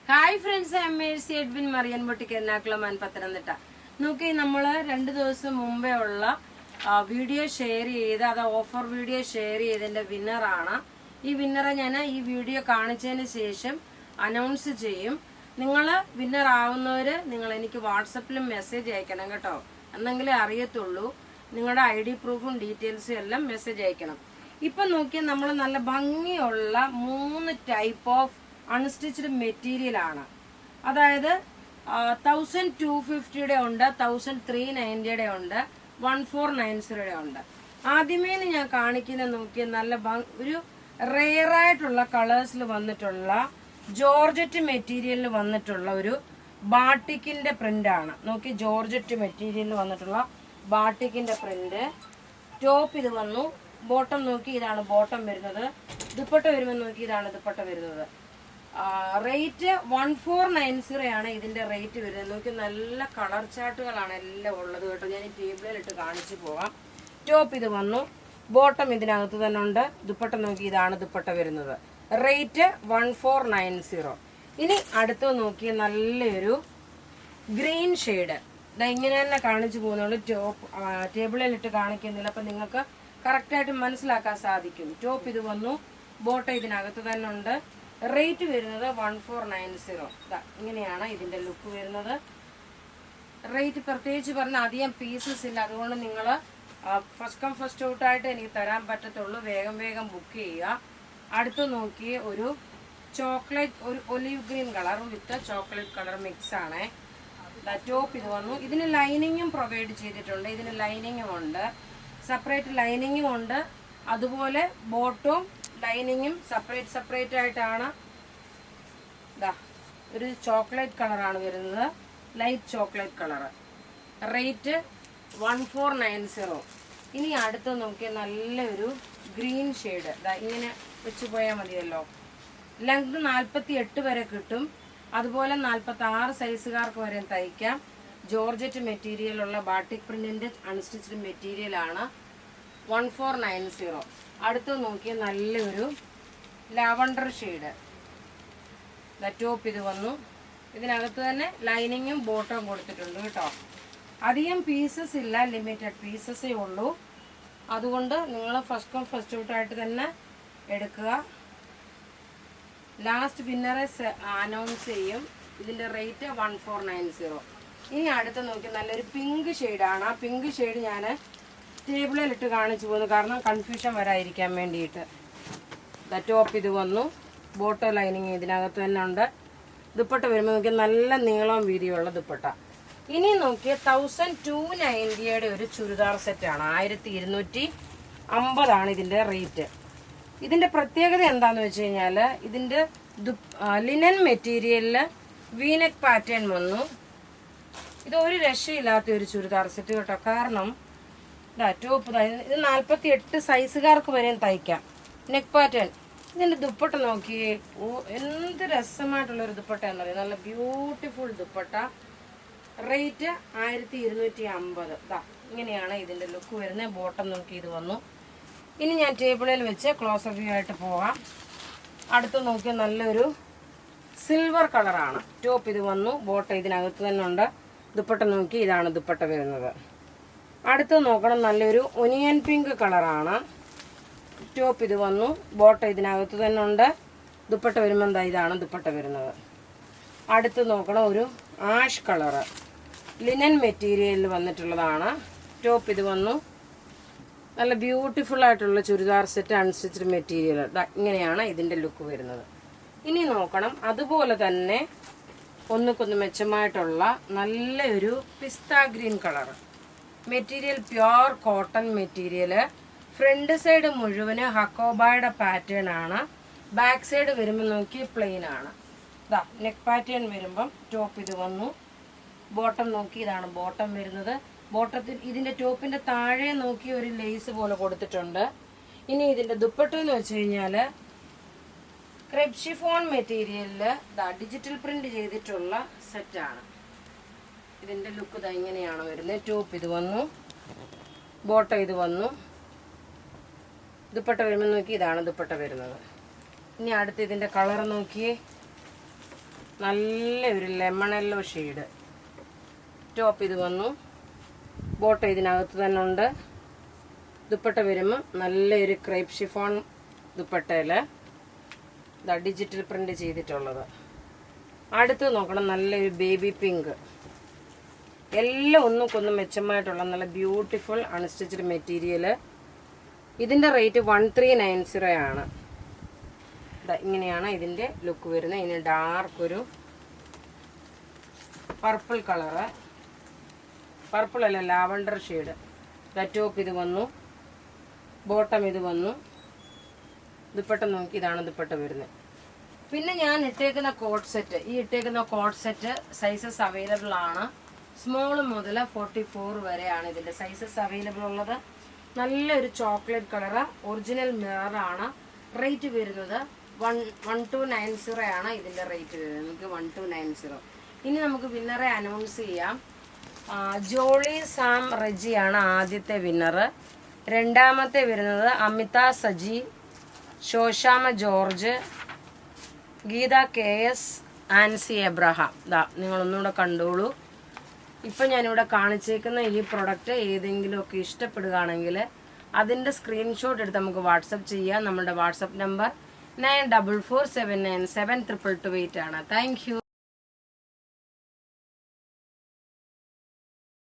Hi friends, MAC Edwin മറിയൻ boutique Ernakulam Pathanamthitta. നോക്കി നമ്മൾ 2 ദിവസം മുമ്പേ ഉള്ള വീഡിയോ ഷെയർ ചെയ്ത് അത് ഓഫർ വീഡിയോ ഷെയർ ചെയ്തതിന്റെ വിന്നറാണ്. ഈ വിന്നറെ ഞാൻ ഈ വീഡിയോ കാണിച്ചതിന് ശേഷം അനൗൺസ് ചെയ്യും. നിങ്ങൾ വിന്നർ ആവുന്നവര് നിങ്ങൾ എനിക്ക് വാട്സപ്പിലും മെസ്സേജ് അയക്കണം കേട്ടോ, എന്നെങ്കിലേ അറിയത്തുള്ളൂ. നിങ്ങളുടെ ID പ്രൂഫും ഡീറ്റെയിൽസും എല്ലാം മെസ്സേജ് അയക്കണം. ഇപ്പൊ നോക്കിയാൽ നമ്മൾ നല്ല ഭംഗിയുള്ള 3 ടൈപ്പ് ഓഫ് അൺസ്റ്റിച്ച്ഡ് മെറ്റീരിയൽ ആണ്. അതായത് 1250 ഉണ്ട്, 1390 ഉണ്ട്, 1490 ഉണ്ട്. ആദ്യമേ ഞാൻ കാണിക്കുന്ന നോക്കിയ നല്ല ഒരു റെയർ ആയിട്ടുള്ള കളേഴ്സിൽ വന്നിട്ടുള്ള ജോർജറ്റ് മെറ്റീരിയലിൽ വന്നിട്ടുള്ള ഒരു ബാട്ടിക്കിന്റെ പ്രിന്റ് ആണ്. നോക്കി, ജോർജറ്റ് മെറ്റീരിയലിൽ വന്നിട്ടുള്ള ബാട്ടിക്കിന്റെ പ്രിന്റ്. ടോപ്പ് ഇത് വന്നു, ബോട്ടം നോക്കി ഇതാണ് ബോട്ടം വരുന്നത്. ദുപ്പട്ട വരുമ്പോൾ നോക്കി ഇതാണ് ദുപ്പട്ട വരുന്നത്. റേറ്റ് 1490 ആണ് ഇതിന്റെ റേറ്റ് വരുന്നത്. നോക്കി, നല്ല കളർ ചാർട്ടുകളാണ് എല്ലാം ഉള്ളത് കേട്ടോ. ഞാൻ ഈ ടേബിളിൽ ഇട്ട് കാണിച്ചു പോകാം. ടോപ്പ് ഇത് വന്നു, ബോട്ടം ഇതിനകത്ത് തന്നെ ഉണ്ട്. ദുപ്പട്ട നോക്കി ഇതാണ് ദുപ്പട്ട വരുന്നത്. റേറ്റ് 1490. ഇനി അടുത്ത് നോക്കി നല്ലൊരു ഗ്രീൻ ഷെയ്ഡ്. ഇങ്ങനെ തന്നെ കാണിച്ചു പോകുന്നുള്ളൂ. ടോപ്പ് ടേബിളിൽ ഇട്ട് കാണിക്കുന്നില്ല, അപ്പൊ നിങ്ങൾക്ക് കറക്റ്റായിട്ട് മനസ്സിലാക്കാൻ സാധിക്കും. ടോപ്പ് ഇത് വന്നു, ബോട്ടം ഇതിനകത്ത് തന്നെ ഉണ്ട്. റേറ്റ് വരുന്നത് 1490. ഇങ്ങനെയാണ് ഇതിന്റെ ലുക്ക് വരുന്നത്. റേറ്റ് പ്രത്യേകിച്ച് പറഞ്ഞാൽ അധികം പീസസ് ഇല്ല, അതുകൊണ്ട് നിങ്ങൾ ഫസ്റ്റ് കം ഫസ്റ്റ് ഔട്ട് ആയിട്ട് എനിക്ക് തരാൻ പറ്റത്തുള്ളൂ. വേഗം വേഗം ബുക്ക് ചെയ്യുക. അടുത്ത് നോക്കി ഒരു ചോക്ലേറ്റ്, ഒരു ഒലിവ് ഗ്രീൻ കളർ വിത്ത് ചോക്ലേറ്റ് കളർ മിക്സ് ആണ്. ടോപ്പ് ഇത് വന്നു. ഇതിന് ലൈനിങ്ങും പ്രൊവൈഡ് ചെയ്തിട്ടുണ്ട്. ഇതിന് ലൈനിങ്ങും ഉണ്ട്, സെപ്പറേറ്റ് ലൈനിങ്ങും ഉണ്ട്. അതുപോലെ ബോട്ടവും ലൈനിങ്ങും സെപ്പറേറ്റ് ആയിട്ടാണ്. ഒരു ചോക്ലേറ്റ് കളറാണ് വരുന്നത്, ലൈറ്റ് ചോക്ലേറ്റ് കളർ. റേറ്റ് 1490. ഇനി അടുത്ത് നോക്കിയ നല്ലൊരു ഗ്രീൻ ഷെയ്ഡ്. ഇങ്ങനെ വെച്ച് പോയാൽ മതിയല്ലോ. ലെങ്ത് 48 വരെ കിട്ടും. അതുപോലെ 46 സൈസുകാർക്ക് വരെ തയ്ക്കാം. ജോർജറ്റ് മെറ്റീരിയലുള്ള ബാട്ടിക് പ്രിന്റിന്റെ അൺസ്റ്റിച്ച്ഡ് മെറ്റീരിയൽ ആണ്. 1490. അടുത്ത് നോക്കിയ നല്ലൊരു ലാവണ്ടർ ഷെയ്ഡ്. ടോപ്പ് ഇത് വന്നു. ഇതിനകത്ത് തന്നെ ലൈനിങ്ങും ബോട്ടവും കൊടുത്തിട്ടുണ്ട് കേട്ടോ. അധികം പീസസ് ഇല്ല, ലിമിറ്റഡ് പീസസേ ഉള്ളൂ. അതുകൊണ്ട് നിങ്ങൾ ഫസ്റ്റ് കം ഫസ്റ്റ് ഔട്ട് ആയിട്ട് തന്നെ എടുക്കുക. ലാസ്റ്റ് വിന്നറെ അനൗൺസ് ചെയ്യും. ഇതിന്റെ റേറ്റ് 1490. ഇനി അടുത്ത് നോക്കി നല്ലൊരു പിങ്ക് ഷെയ്ഡാണ്. ആ പിങ്ക് ഷെയ്ഡ് ഞാൻ ടേബിളിൽ ഇട്ട് കാണിച്ചു പോകുന്നു, കാരണം കൺഫ്യൂഷൻ വരാതിരിക്കാൻ വേണ്ടിയിട്ട്. ടോപ്പ് ഇത് വന്നു, ബോട്ടോ ലൈനിങ് ഇതിനകത്ത് തന്നെ ഉണ്ട്. ദുപ്പട്ട വരുമ്പോൾ നോക്കിയാൽ നല്ല നീളവും വീതിയുള്ള ദുപ്പട്ട. ഇനി നോക്കിയ 1290 ഒരു ചുരിദാർ സെറ്റാണ്. 1250 ഇതിന്റെ റേറ്റ്. ഇതിന്റെ പ്രത്യേകത എന്താന്ന് വെച്ച് കഴിഞ്ഞാൽ ഇതിന്റെ ലിനൻ മെറ്റീരിയലില് വീനെക്ക് പാറ്റേൺ വന്നു. ഇത് ഒരു രക്ഷയില്ലാത്ത ഒരു ചുരിദാർ സെറ്റ് കേട്ടോ. കാരണം ടോപ്പ് ഇത് 48 സൈസുകാർക്ക് വരെയും തയ്ക്കാം. Neck pattern. ഇതിന്റെ ദുപ്പട്ട നോക്കിയേ, എന്ത് രസമായിട്ടുള്ള ഒരു ദുപ്പട്ട എന്നറിയാം. നല്ല ബ്യൂട്ടിഫുൾ ദുപ്പട്ട. റേറ്റ് 1250. ഇങ്ങനെയാണ് ഇതിന്റെ ലുക്ക് വരുന്നത്. ബോട്ടം നോക്കി ഇത് വന്നു. ഇനി ഞാൻ ടേബിളിൽ വെച്ച് ക്ലോസ് വ്യൂ ആയിട്ട് പോകാം. അടുത്ത് നോക്കിയാൽ നല്ലൊരു സിൽവർ കളറാണ്. ടോപ്പ് ഇത് വന്നു, ബോട്ടം ഇതിനകത്ത് തന്നെ ഉണ്ട്. ദുപ്പട്ട നോക്കി ഇതാണ് ദുപ്പട്ട വരുന്നത്. അടുത്ത് നോക്കണം, നല്ലൊരു ഒനിയൻ പിങ്ക് കളറാണ്. ടോപ്പ് ഇത് വന്നു, ബോട്ടം ഇതിനകത്ത് തന്നെ ഉണ്ട്. ദുപ്പട്ട വരുമ്പോൾ ഇതാണ് ദുപ്പട്ട വരുന്നത്. അടുത്ത് നോക്കണം, ഒരു ആഷ് കളറ് ലിനൻ മെറ്റീരിയലിൽ വന്നിട്ടുള്ളതാണ്. ടോപ്പ് ഇത് വന്നു. നല്ല ബ്യൂട്ടിഫുൾ ആയിട്ടുള്ള ചുരിദാർ സെറ്റ് അൺസ്റ്റിച്ച്ഡ് മെറ്റീരിയൽ. ഇങ്ങനെയാണ് ഇതിന്റെ ലുക്ക് വരുന്നത്. ഇനി നോക്കണം, അതുപോലെ തന്നെ ഒന്നുകൊന്ന് മെച്ചമായിട്ടുള്ള നല്ലൊരു pista green colour material, pure cotton material. Front side മുഴുവന് ഹക്കോബായുടെ പാറ്റേൺ ആണ്. ബാക്ക് സൈഡ് വരുമ്പോൾ നോക്കി പ്ലെയിൻ ആണ്. നെക്ക് പാറ്റേൺ വരുമ്പം ടോപ്പ് ഇത് വന്നു, ബോട്ടം നോക്കി ഇതാണ് ബോട്ടം വരുന്നത്. ബോട്ടത്തിൽ ഇതിന്റെ ടോപ്പിന്റെ താഴെ നോക്കി ഒരു ലേസ് പോലെ കൊടുത്തിട്ടുണ്ട്. ഇനി ഇതിന്റെ ദുപ്പട്ട എന്ന് വെച്ച് കഴിഞ്ഞാല് ക്രെപ്പ് ഷിഫോൺ മെറ്റീരിയലില് ഡിജിറ്റൽ പ്രിന്റ് ചെയ്തിട്ടുള്ള സെറ്റാണ്. ഇതിന്റെ ലുക്ക് ഇങ്ങനെയാണ് വരുന്നത്. ടോപ്പ് ഇത് വന്നു, ബോട്ടം ഇത് വന്നു. ദുപ്പട്ട വരുമ്പോൾ നോക്കി ഇതാണ് ദുപ്പട്ട വരുന്നത്. ഇനി അടുത്ത് ഇതിന്റെ കളർ നോക്കിയേ, നല്ല ഒരു ലെമൺ യെല്ലോ ഷെയ്ഡ്. ടോപ്പ് ഇത് വന്നു. ബോട്ടം ഇതിനകത്ത് തന്നെ ഉണ്ട്. ദുപ്പട്ട വരുമ്പോൾ നല്ലൊരു ക്രേപ്പ് ഷിഫോൺ ദുപ്പട്ടയിൽ ഡിജിറ്റൽ പ്രിന്റ് ചെയ്തിട്ടുള്ളത്. അടുത്ത് നോക്കണം, നല്ലൊരു ബേബി പിങ്ക്. എല്ലാം ഒന്നുകൊന്നും മെച്ചമായിട്ടുള്ള നല്ല ബ്യൂട്ടിഫുൾ അൺസ്റ്റിച്ചഡ് മെറ്റീരിയൽ. ഇതിൻ്റെ റേറ്റ് 1390 ആണ്. ഇങ്ങനെയാണ് ഇതിൻ്റെ ലുക്ക് വരുന്നത്. ഇതിന് ഡാർക്ക് ഒരു പർപ്പിൾ കളറ്, പർപ്പിൾ അല്ല ലാവണ്ടർ ഷെയ്ഡ്. ടോപ്പ് ഇത് വന്നു, ബോട്ടം ഇത് വന്നു. ദുപ്പട്ട നോക്കി, ഇതാണ് ദുപ്പട്ട വരുന്നത്. പിന്നെ ഞാൻ ഇട്ടേക്കുന്ന കോട്ട് സെറ്റ്, ഈ ഇട്ടേക്കുന്ന കോട്ട് സെറ്റ് സൈസസ് അവൈലബിൾ ആണ്. സ്മോൾ മുതൽ 44 വരെയാണ് ഇതിൻ്റെ സൈസസ് അവൈലബിൾ ഉള്ളത്. നല്ലൊരു ചോക്ലേറ്റ് കളറ്, ഒറിജിനൽ മിററാണ്. റേറ്റ് വരുന്നത് 1290 ആണ് ഇതിൻ്റെ റേറ്റ് വരുന്നത്. നമുക്ക് 1290. ഇനി നമുക്ക് വിന്നറെ അനൗൺസ് ചെയ്യാം. ജോളി സാം റെജിയാണ് ആദ്യത്തെ വിന്നർ. രണ്ടാമത്തെ വരുന്നത് Amitha Saji, Shoshamma George, Geetha KS, Ancy Abraham. നിങ്ങളൊന്നുകൂടെ കണ്ടോളൂ. ഇപ്പം ഞാനിവിടെ കാണിച്ചേക്കുന്ന ഈ പ്രൊഡക്റ്റ് ഏതെങ്കിലുമൊക്കെ ഇഷ്ടപ്പെടുകയാണെങ്കിൽ അതിൻ്റെ സ്ക്രീൻഷോട്ട് എടുത്ത് നമുക്ക് വാട്സപ്പ് ചെയ്യാം. നമ്മുടെ വാട്സപ്പ് നമ്പർ 9447972228 ആണ്. Thank you.